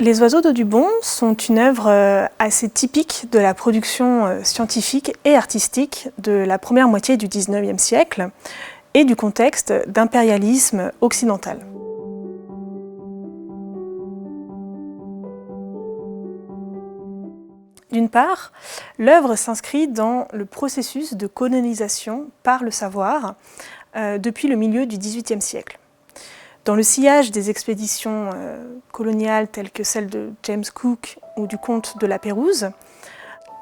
Les oiseaux d'Audubon sont une œuvre assez typique de la production scientifique et artistique de la première moitié du XIXe siècle et du contexte d'impérialisme occidental. D'une part, l'œuvre s'inscrit dans le processus de colonisation par le savoir depuis le milieu du XVIIIe siècle. Dans le sillage des expéditions coloniales telles que celle de James Cook ou du comte de la Pérouse,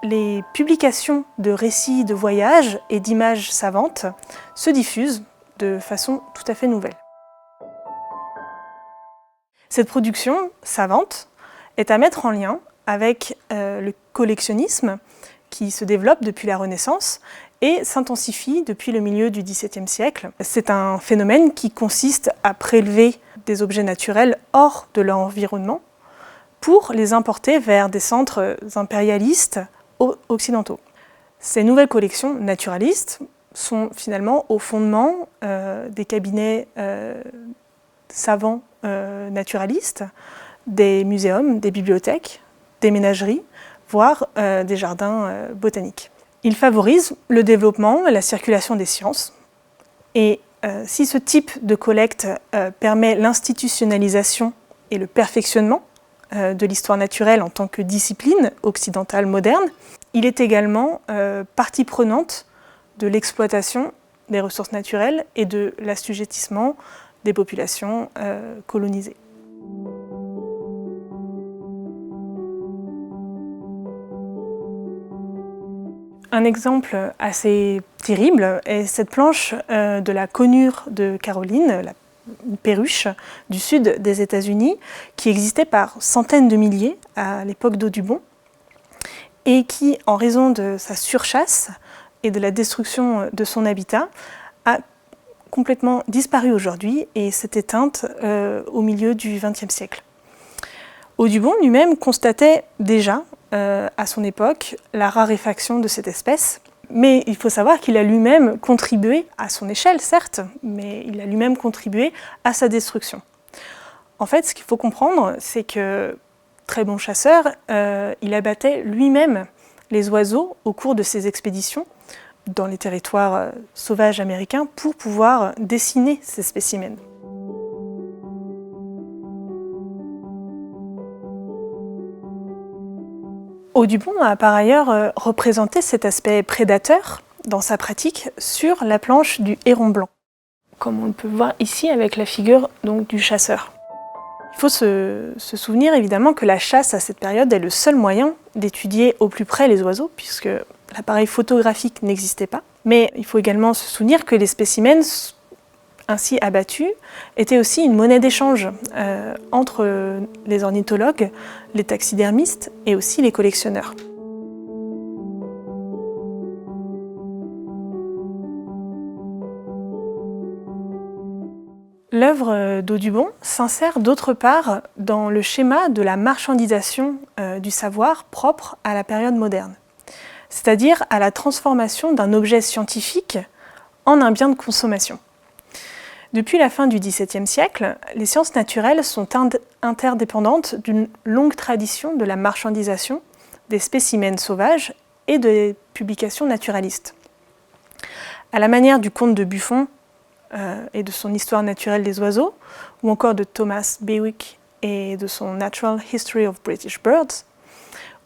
les publications de récits de voyages et d'images savantes se diffusent de façon tout à fait nouvelle. Cette production savante est à mettre en lien avec le collectionnisme qui se développe depuis la Renaissance et s'intensifie depuis le milieu du XVIIe siècle. C'est un phénomène qui consiste à prélever des objets naturels hors de leur environnement pour les importer vers des centres impérialistes occidentaux. Ces nouvelles collections naturalistes sont finalement au fondement des cabinets savants naturalistes, des muséums, des bibliothèques, des ménageries, voire des jardins botaniques. Il favorise le développement et la circulation des sciences. Et si ce type de collecte permet l'institutionnalisation et le perfectionnement de l'histoire naturelle en tant que discipline occidentale moderne, il est également partie prenante de l'exploitation des ressources naturelles et de l'assujettissement des populations colonisées. Un exemple assez terrible est cette planche de la conure de Caroline, la perruche du sud des États-Unis, qui existait par centaines de milliers à l'époque d'Audubon et qui, en raison de sa surchasse et de la destruction de son habitat, a complètement disparu aujourd'hui et s'est éteinte au milieu du XXe siècle. Audubon lui-même constatait déjà à son époque la raréfaction de cette espèce, mais il faut savoir qu'il a lui-même contribué, à son échelle certes, mais il a lui-même contribué à sa destruction. En fait, ce qu'il faut comprendre, c'est que, très bon chasseur, il abattait lui-même les oiseaux au cours de ses expéditions dans les territoires sauvages américains pour pouvoir dessiner ces spécimens. Audubon a par ailleurs représenté cet aspect prédateur dans sa pratique sur la planche du héron blanc, comme on le peut voir ici avec la figure donc, du chasseur. Il faut se souvenir évidemment que la chasse à cette période est le seul moyen d'étudier au plus près les oiseaux, puisque l'appareil photographique n'existait pas. Mais il faut également se souvenir que les spécimens ainsi abattus étaient aussi une monnaie d'échange entre les ornithologues, les taxidermistes et aussi les collectionneurs. L'œuvre d'Audubon s'insère d'autre part dans le schéma de la marchandisation du savoir propre à la période moderne, c'est-à-dire à la transformation d'un objet scientifique en un bien de consommation. Depuis la fin du XVIIe siècle, les sciences naturelles sont interdépendantes d'une longue tradition de la marchandisation des spécimens sauvages et des publications naturalistes. À la manière du conte de Buffon et de son Histoire naturelle des oiseaux, ou encore de Thomas Bewick et de son Natural History of British Birds,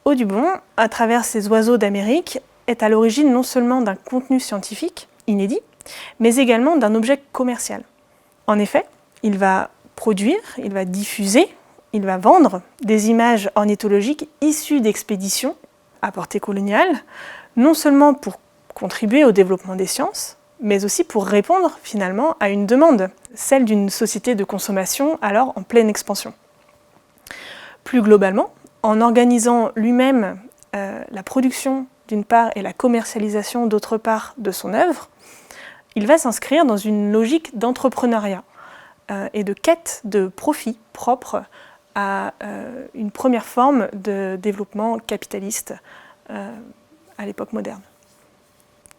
Audubon, à travers ses oiseaux d'Amérique, est à l'origine non seulement d'un contenu scientifique inédit, mais également d'un objet commercial. En effet, il va produire, il va diffuser, il va vendre des images ornithologiques issues d'expéditions à portée coloniale, non seulement pour contribuer au développement des sciences, mais aussi pour répondre finalement à une demande, celle d'une société de consommation alors en pleine expansion. Plus globalement, en organisant lui-même la production d'une part et la commercialisation d'autre part de son œuvre, il va s'inscrire dans une logique d'entrepreneuriat et de quête de profit propre à une première forme de développement capitaliste à l'époque moderne.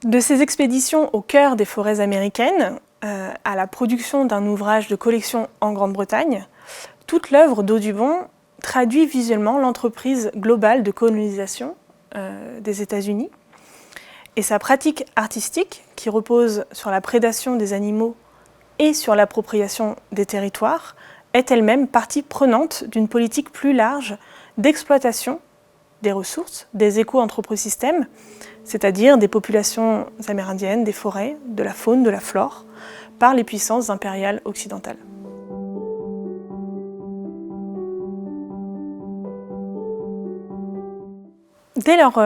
De ces expéditions au cœur des forêts américaines à la production d'un ouvrage de collection en Grande-Bretagne, toute l'œuvre d'Audubon traduit visuellement l'entreprise globale de colonisation des États-Unis. Et sa pratique artistique, qui repose sur la prédation des animaux et sur l'appropriation des territoires, est elle-même partie prenante d'une politique plus large d'exploitation des ressources, des éco-anthroposystèmes, c'est-à-dire des populations amérindiennes, des forêts, de la faune, de la flore, par les puissances impériales occidentales. Dès leur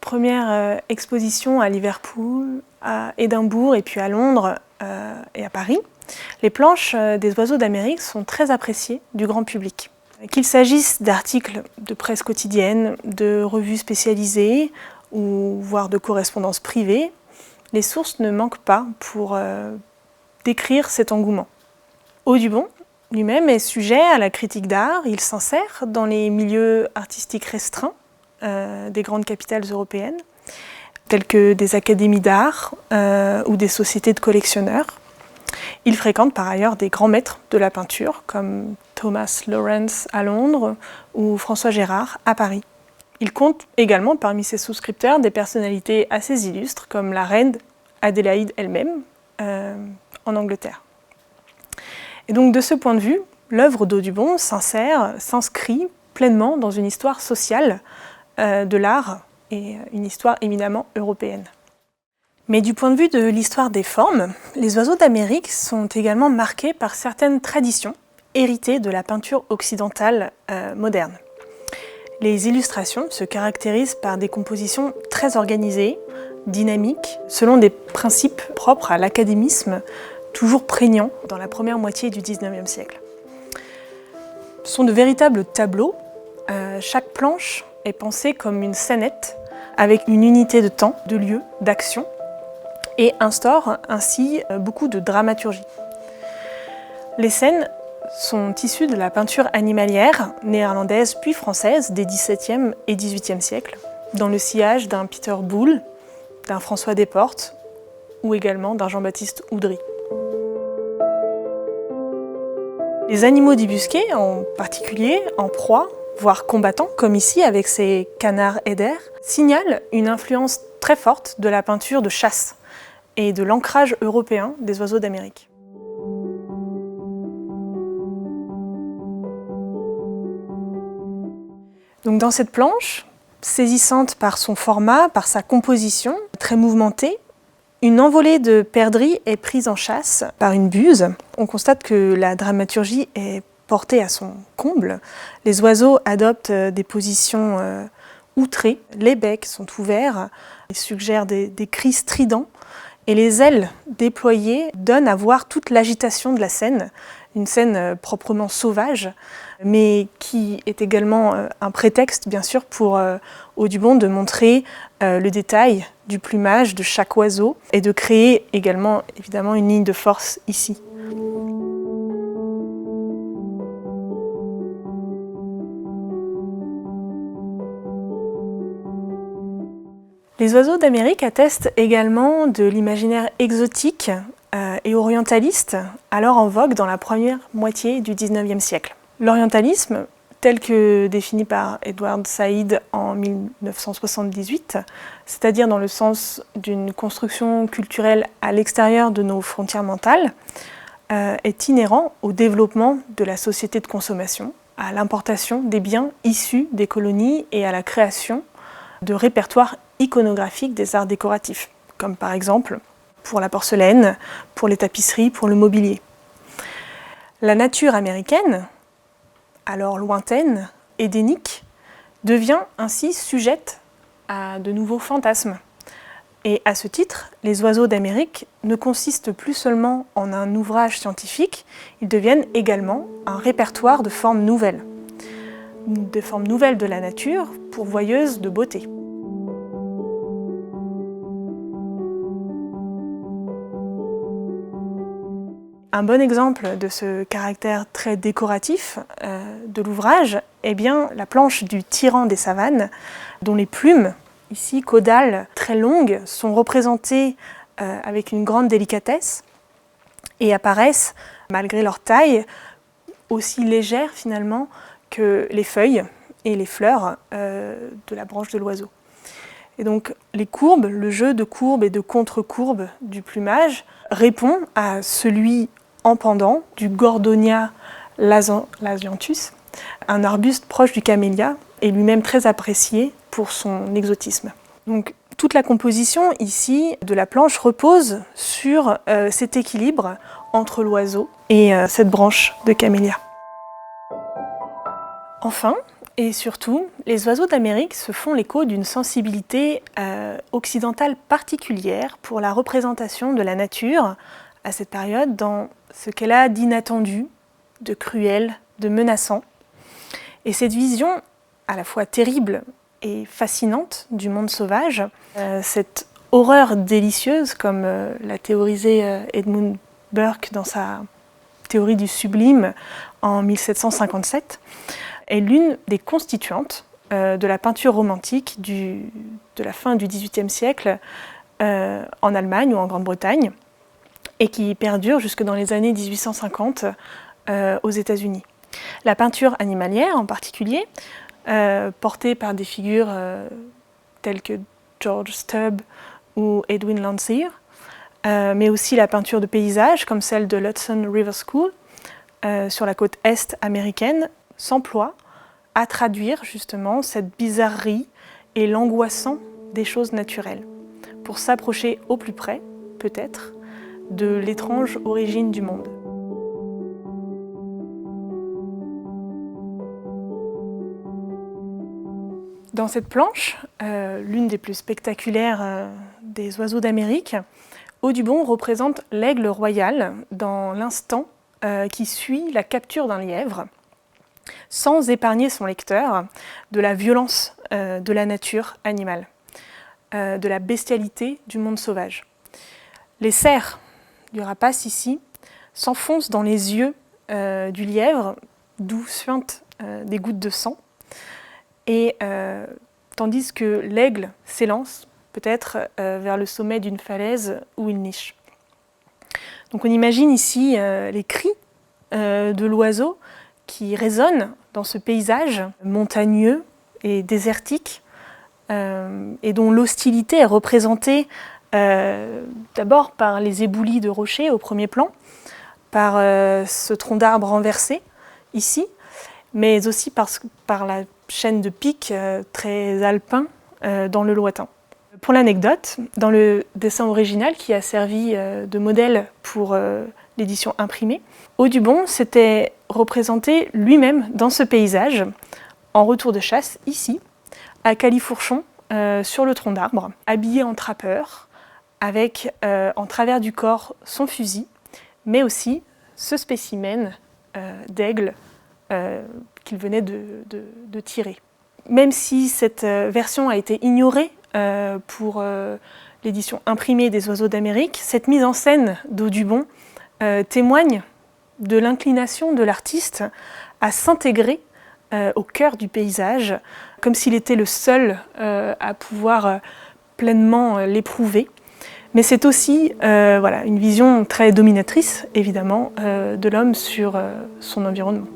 première exposition à Liverpool, à Édimbourg et puis à Londres et à Paris, les planches des oiseaux d'Amérique sont très appréciées du grand public. Qu'il s'agisse d'articles de presse quotidienne, de revues spécialisées ou voire de correspondances privées, les sources ne manquent pas pour décrire cet engouement. Audubon lui-même est sujet à la critique d'art, il s'insère dans les milieux artistiques restreints des grandes capitales européennes, telles que des académies d'art ou des sociétés de collectionneurs. Il fréquente par ailleurs des grands maîtres de la peinture, comme Thomas Lawrence à Londres ou François Gérard à Paris. Il compte également parmi ses souscripteurs des personnalités assez illustres, comme la reine Adélaïde elle-même en Angleterre. Et donc de ce point de vue, l'œuvre d'Audubon s'inscrit pleinement dans une histoire sociale de l'art et une histoire éminemment européenne. Mais du point de vue de l'histoire des formes, les oiseaux d'Amérique sont également marqués par certaines traditions héritées de la peinture occidentale moderne. Les illustrations se caractérisent par des compositions très organisées, dynamiques, selon des principes propres à l'académisme, toujours prégnants dans la première moitié du XIXe siècle. Ce sont de véritables tableaux. Chaque planche est pensée comme une scénette avec une unité de temps, de lieu, d'action et instaure ainsi beaucoup de dramaturgie. Les scènes sont issues de la peinture animalière néerlandaise puis française des XVIIe et XVIIIe siècles, dans le sillage d'un Peter Boulle, d'un François Desportes ou également d'un Jean-Baptiste Oudry. Les animaux débusqués, en particulier en proie, voire combattants, comme ici avec ces canards eiders, signalent une influence très forte de la peinture de chasse et de l'ancrage européen des oiseaux d'Amérique. Donc dans cette planche, saisissante par son format, par sa composition, très mouvementée, une envolée de perdrix est prise en chasse par une buse. On constate que la dramaturgie est portée à son comble. Les oiseaux adoptent des positions outrées, les becs sont ouverts, ils suggèrent des cris stridents et les ailes déployées donnent à voir toute l'agitation de la scène, une scène proprement sauvage, mais qui est également un prétexte, bien sûr, pour Audubon de montrer le détail du plumage de chaque oiseau et de créer également, évidemment, une ligne de force ici. Les oiseaux d'Amérique attestent également de l'imaginaire exotique et orientaliste, alors en vogue dans la première moitié du XIXe siècle. L'orientalisme, tel que défini par Edward Said en 1978, c'est-à-dire dans le sens d'une construction culturelle à l'extérieur de nos frontières mentales, est inhérent au développement de la société de consommation, à l'importation des biens issus des colonies et à la création de répertoires iconographiques des arts décoratifs, comme par exemple pour la porcelaine, pour les tapisseries, pour le mobilier. La nature américaine, alors lointaine, édénique, devient ainsi sujette à de nouveaux fantasmes. Et à ce titre, les oiseaux d'Amérique ne consistent plus seulement en un ouvrage scientifique, ils deviennent également un répertoire de formes nouvelles de la nature, pourvoyeuses de beauté. Un bon exemple de ce caractère très décoratif de l'ouvrage est bien la planche du tyran des savanes, dont les plumes, ici caudales très longues, sont représentées avec une grande délicatesse et apparaissent, malgré leur taille, aussi légères finalement que les feuilles et les fleurs de la branche de l'oiseau. Et donc les courbes, le jeu de courbes et de contre-courbes du plumage répond à celui en pendant du Gordonia lasianthus, un arbuste proche du camélia et lui-même très apprécié pour son exotisme. Donc toute la composition ici de la planche repose sur cet équilibre entre l'oiseau et cette branche de camélia. Enfin, et surtout, les oiseaux d'Amérique se font l'écho d'une sensibilité occidentale particulière pour la représentation de la nature à cette période dans ce qu'elle a d'inattendu, de cruel, de menaçant. Et cette vision à la fois terrible et fascinante du monde sauvage, cette horreur délicieuse, comme l'a théorisé Edmund Burke dans sa théorie du sublime en 1757, est l'une des constituantes de la peinture romantique de la fin du XVIIIe siècle en Allemagne ou en Grande-Bretagne et qui perdure jusque dans les années 1850 aux États-Unis. La peinture animalière en particulier, portée par des figures telles que George Stubb ou Edwin Landseer, mais aussi la peinture de paysage comme celle de l'Hudson River School sur la côte est américaine, s'emploie à traduire justement cette bizarrerie et l'angoissant des choses naturelles, pour s'approcher au plus près, peut-être, de l'étrange origine du monde. Dans cette planche, l'une des plus spectaculaires des oiseaux d'Amérique, Audubon représente l'aigle royal dans l'instant qui suit la capture d'un lièvre, sans épargner son lecteur de la violence de la nature animale, de la bestialité du monde sauvage. Les serres du rapace ici s'enfoncent dans les yeux du lièvre, d'où suintent des gouttes de sang, et tandis que l'aigle s'élance peut-être vers le sommet d'une falaise ou une niche. Donc on imagine ici les cris de l'oiseau qui résonnent dans ce paysage montagneux et désertique et dont l'hostilité est représentée d'abord par les éboulis de rochers au premier plan, par ce tronc d'arbre renversé ici, mais aussi par la chaîne de pics très alpin dans le lointain. Pour l'anecdote, dans le dessin original qui a servi de modèle pour l'édition imprimée, Audubon s'était représenté lui-même dans ce paysage, en retour de chasse, ici, à Califourchon, sur le tronc d'arbre, habillé en trappeur, avec en travers du corps son fusil, mais aussi ce spécimen d'aigle qu'il venait de tirer. Même si cette version a été ignorée pour l'édition imprimée des Oiseaux d'Amérique, cette mise en scène d'Audubon témoigne de l'inclination de l'artiste à s'intégrer au cœur du paysage, comme s'il était le seul à pouvoir pleinement l'éprouver. Mais c'est aussi une vision très dominatrice, évidemment, de l'homme sur son environnement.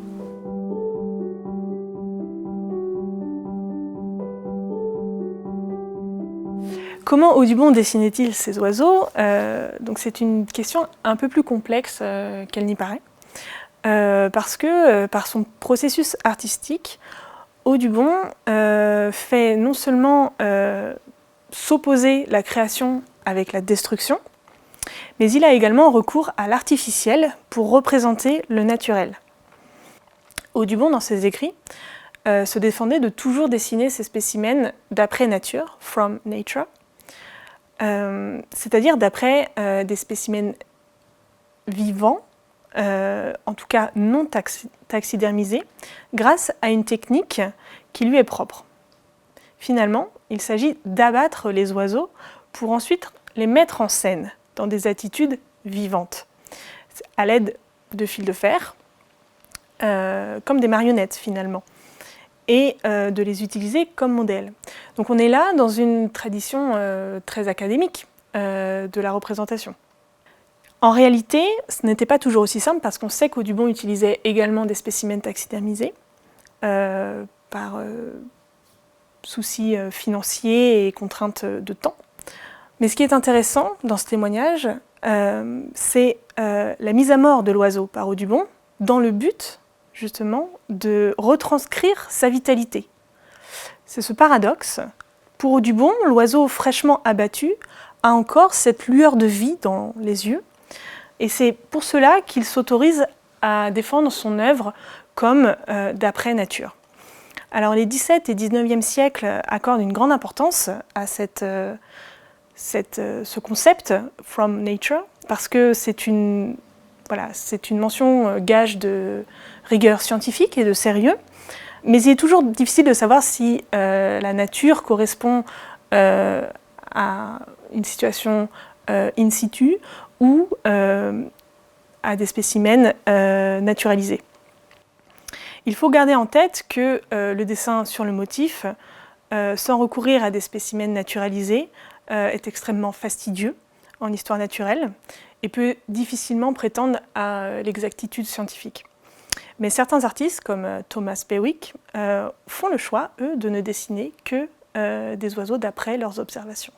Comment Audubon dessinait-il ces oiseaux ? Donc c'est une question un peu plus complexe qu'elle n'y paraît, parce que par son processus artistique, Audubon fait non seulement s'opposer la création avec la destruction, mais il a également recours à l'artificiel pour représenter le naturel. Audubon, dans ses écrits, se défendait de toujours dessiner ses spécimens d'après nature, from nature, c'est-à-dire d'après des spécimens vivants, en tout cas non taxidermisés, grâce à une technique qui lui est propre. Finalement, il s'agit d'abattre les oiseaux pour ensuite les mettre en scène dans des attitudes vivantes, à l'aide de fils de fer, comme des marionnettes finalement, et de les utiliser comme modèle. Donc on est là dans une tradition très académique de la représentation. En réalité, ce n'était pas toujours aussi simple parce qu'on sait qu'Audubon utilisait également des spécimens taxidermisés, par soucis financiers et contraintes de temps. Mais ce qui est intéressant dans ce témoignage, c'est la mise à mort de l'oiseau par Audubon dans le but, justement, de retranscrire sa vitalité. C'est ce paradoxe. Pour Audubon, l'oiseau fraîchement abattu a encore cette lueur de vie dans les yeux, et c'est pour cela qu'il s'autorise à défendre son œuvre comme d'après nature. Alors les 17 et 19e siècles accordent une grande importance à ce concept « from nature », parce que c'est une mention gage de rigueur scientifique et de sérieux, mais il est toujours difficile de savoir si la nature correspond à une situation in situ ou à des spécimens naturalisés. Il faut garder en tête que le dessin sur le motif, sans recourir à des spécimens naturalisés, est extrêmement fastidieux en histoire naturelle et peut difficilement prétendre à l'exactitude scientifique. Mais certains artistes, comme Thomas Bewick, font le choix, eux, de ne dessiner que des oiseaux d'après leurs observations.